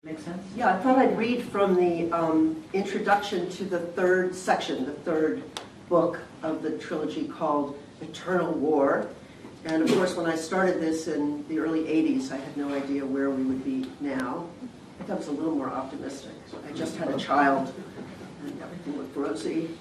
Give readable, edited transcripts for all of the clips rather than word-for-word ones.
Make sense? Yeah, I thought I'd read from the introduction to the third section, the third book of the trilogy called Eternal War. And of course, when I started this in the early 80s, I had no idea where we would be now. I thought I was a little more optimistic. I just had a child, and everything looked rosy.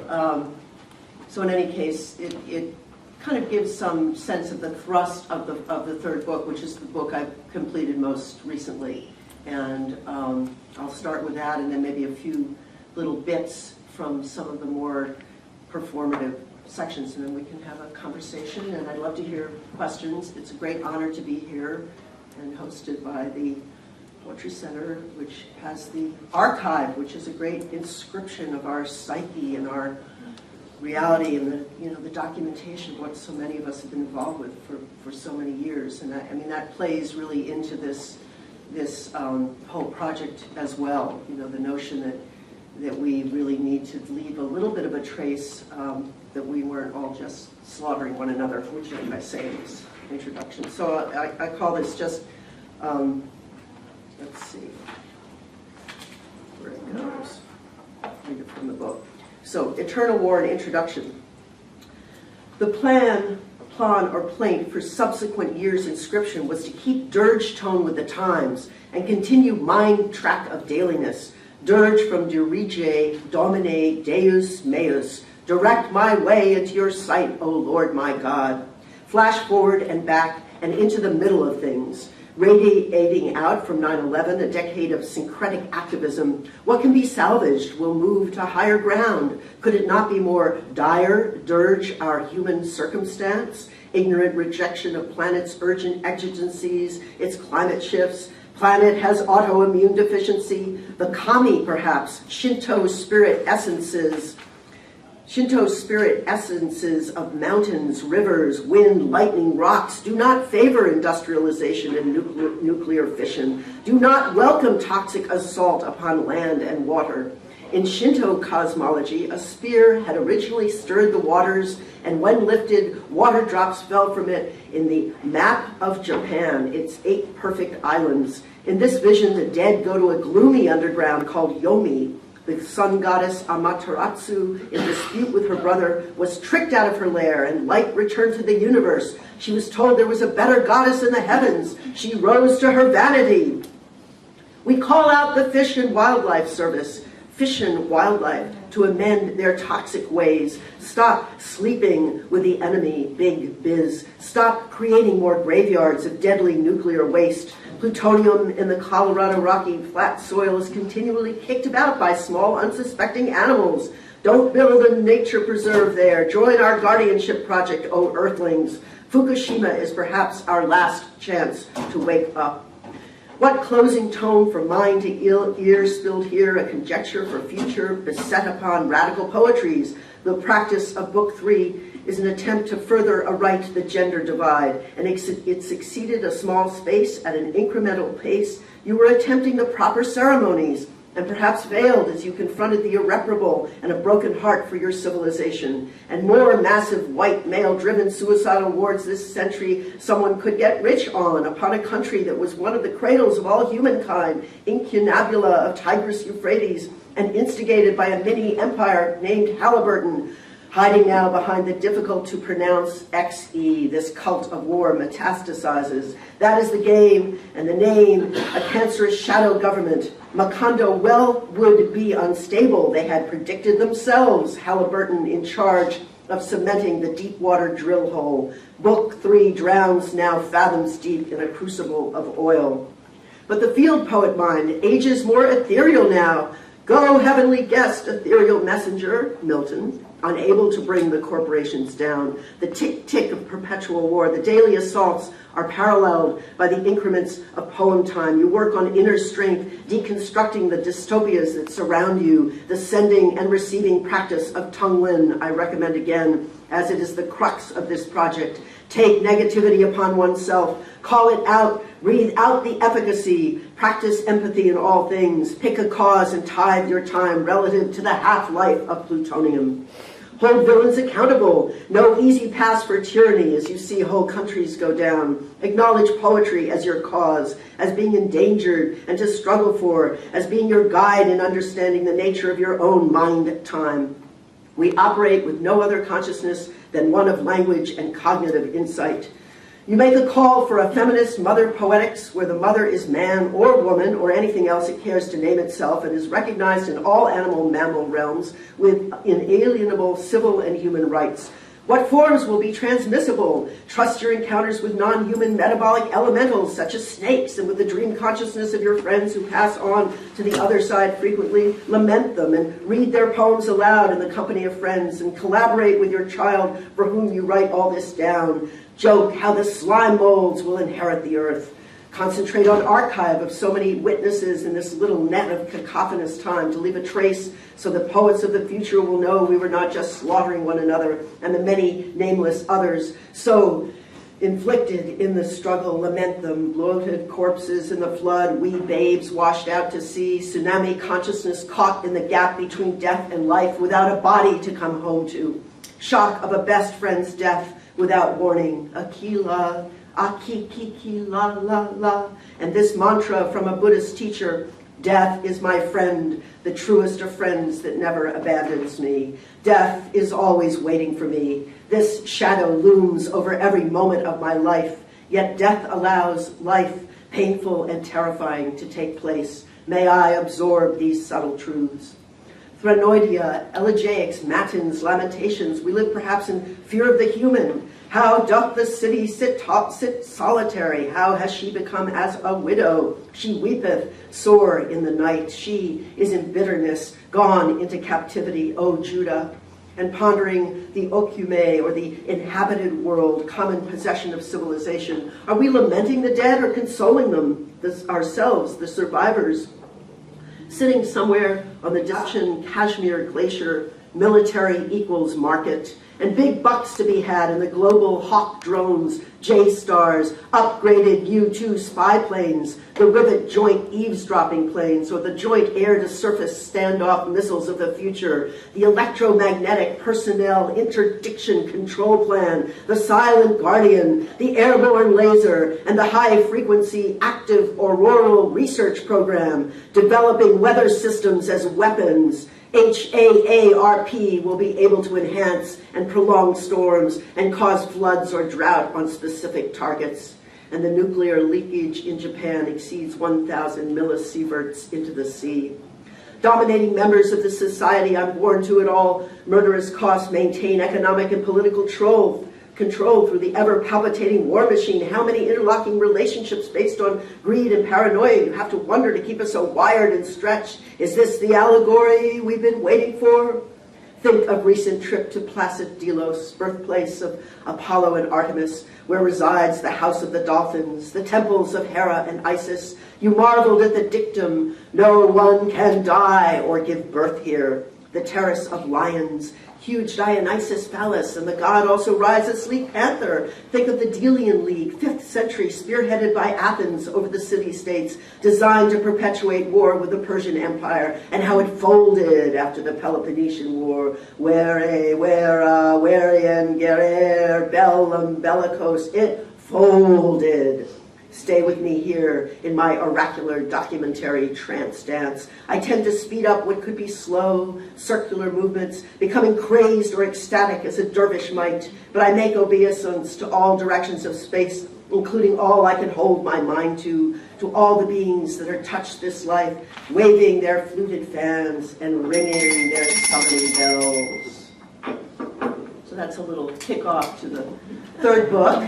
So in any case, it kind of gives some sense of the thrust of the third book, which is the book I've completed most recently. And I'll start with that, and then maybe a few little bits from some of the more performative sections, and then we can have a conversation, and I'd love to hear questions. It's a great honor to be here and hosted by the Poetry Center, which has the archive, which is a great inscription of our psyche and our reality and the documentation of what so many of us have been involved with for so many years. And I mean, that plays really into this whole project as well. You know, the notion that we really need to leave a little bit of a trace, that we weren't all just slaughtering one another, which I say in this introduction. So I call this just, let's see where it goes. I'll read it from the book. So, Eternal War and Introduction. The plan or plaint for subsequent years' inscription was to keep dirge tone with the times and continue mind track of dailiness. Dirge from dirige, domine, deus meus. Direct my way into your sight, O Lord my God. Flash forward and back and into the middle of things. Radiating out from 9/11, a decade of syncretic activism. What can be salvaged will move to higher ground. Could it not be more dire, dirge our human circumstance? Ignorant rejection of planet's urgent exigencies, its climate shifts. Planet has autoimmune deficiency. The kami, perhaps, Shinto spirit essences of mountains, rivers, wind, lightning, rocks do not favor industrialization and nuclear fission, do not welcome toxic assault upon land and water. In Shinto cosmology, a spear had originally stirred the waters, and when lifted, water drops fell from it in the map of Japan, its 8 perfect islands. In this vision, the dead go to a gloomy underground called Yomi. The sun goddess Amaterasu, in dispute with her brother, was tricked out of her lair, and light returned to the universe. She was told there was a better goddess in the heavens. She rose to her vanity. We call out the Fish and Wildlife Service, Fish and Wildlife, to amend their toxic ways. Stop sleeping with the enemy, big biz. Stop creating more graveyards of deadly nuclear waste. Plutonium in the Colorado Rocky flat soil is continually kicked about by small, unsuspecting animals. Don't build a nature preserve there. Join our guardianship project, O Earthlings. Fukushima is perhaps our last chance to wake up. What closing tone from mind to ear spilled here, a conjecture for future beset upon radical poetries. The practice of Book 3 is an attempt to further aright the gender divide, and it succeeded a small space at an incremental pace. You were attempting the proper ceremonies, and perhaps failed as you confronted the irreparable and a broken heart for your civilization. And more massive white male-driven suicidal wars this century someone could get rich on upon a country that was one of the cradles of all humankind, incunabula of Tigris Euphrates, and instigated by a mini-empire named Halliburton, hiding now behind the difficult-to-pronounce XE, this cult of war metastasizes. That is the game, and the name, a cancerous shadow government. Macondo well would be unstable, they had predicted themselves. Halliburton in charge of cementing the deep water drill hole. Book 3 drowns now fathoms deep in a crucible of oil. But the field poet mind ages more ethereal now. Go, heavenly guest, ethereal messenger, Milton, unable to bring the corporations down. The tick-tick of perpetual war, the daily assaults are paralleled by the increments of poem time. You work on inner strength, deconstructing the dystopias that surround you, the sending and receiving practice of Tung Lin, I recommend again, as it is the crux of this project. Take negativity upon oneself, call it out, breathe out the efficacy, practice empathy in all things, pick a cause and tithe your time relative to the half-life of plutonium. Hold villains accountable. No easy pass for tyranny as you see whole countries go down. Acknowledge poetry as your cause, as being endangered and to struggle for, as being your guide in understanding the nature of your own mind time. We operate with no other consciousness than one of language and cognitive insight. You make a call for a feminist mother poetics where the mother is man or woman or anything else it cares to name itself and is recognized in all animal-mammal realms with inalienable civil and human rights. What forms will be transmissible? Trust your encounters with non-human metabolic elementals such as snakes and with the dream consciousness of your friends who pass on to the other side frequently. Lament them and read their poems aloud in the company of friends and collaborate with your child for whom you write all this down. Joke how the slime molds will inherit the earth. Concentrate on archive of so many witnesses in this little net of cacophonous time to leave a trace so the poets of the future will know we were not just slaughtering one another and the many nameless others so inflicted in the struggle. Lament them, bloated corpses in the flood, wee babes washed out to sea, tsunami consciousness caught in the gap between death and life without a body to come home to. Shock of a best friend's death without warning. Akila, akikiki la la la. And this mantra from a Buddhist teacher: death is my friend, the truest of friends that never abandons me. Death is always waiting for me. This shadow looms over every moment of my life, yet death allows life, painful and terrifying, to take place. May I absorb these subtle truths. Thranoidia, elegiacs, matins, lamentations, we live perhaps in fear of the human. How doth the city sit solitary? How has she become as a widow? She weepeth sore in the night. She is in bitterness, gone into captivity, O Judah. And pondering the okume, or the inhabited world, common possession of civilization, are we lamenting the dead or consoling them, ourselves, the survivors? Sitting somewhere on the Dickison Kashmir Glacier, military equals market, and big bucks to be had in the global Hawk drones, J-stars, upgraded U-2 spy planes, the rivet joint eavesdropping planes, or the joint air-to-surface standoff missiles of the future, the electromagnetic personnel interdiction control plan, the silent guardian, the airborne laser, and the high-frequency active auroral research program, developing weather systems as weapons. HAARP will be able to enhance and prolong storms and cause floods or drought on specific targets. And the nuclear leakage in Japan exceeds 1,000 millisieverts into the sea. Dominating members of the society unborn to it all murderous costs maintain economic and political control through the ever-palpitating war machine. How many interlocking relationships based on greed and paranoia? You have to wonder to keep us so wired and stretched. Is this the allegory we've been waiting for? Think of recent trip to Placid Delos, birthplace of Apollo and Artemis, where resides the house of the dolphins, the temples of Hera and Isis. You marveled at the dictum, no one can die or give birth here. The terrace of lions, huge Dionysus palace, and the god also rides a sleek panther. Think of the Delian League, 5th century, spearheaded by Athens over the city-states, designed to perpetuate war with the Persian Empire, and how it folded after the Peloponnesian War. Where, wherein, gerer, bellum, bellicose, it folded. Stay with me here in my oracular documentary trance dance. I tend to speed up what could be slow, circular movements, becoming crazed or ecstatic as a dervish might, but I make obeisance to all directions of space, including all I can hold my mind to all the beings that are touched this life, waving their fluted fans and ringing their summoning bells. So that's a little kickoff to the third book.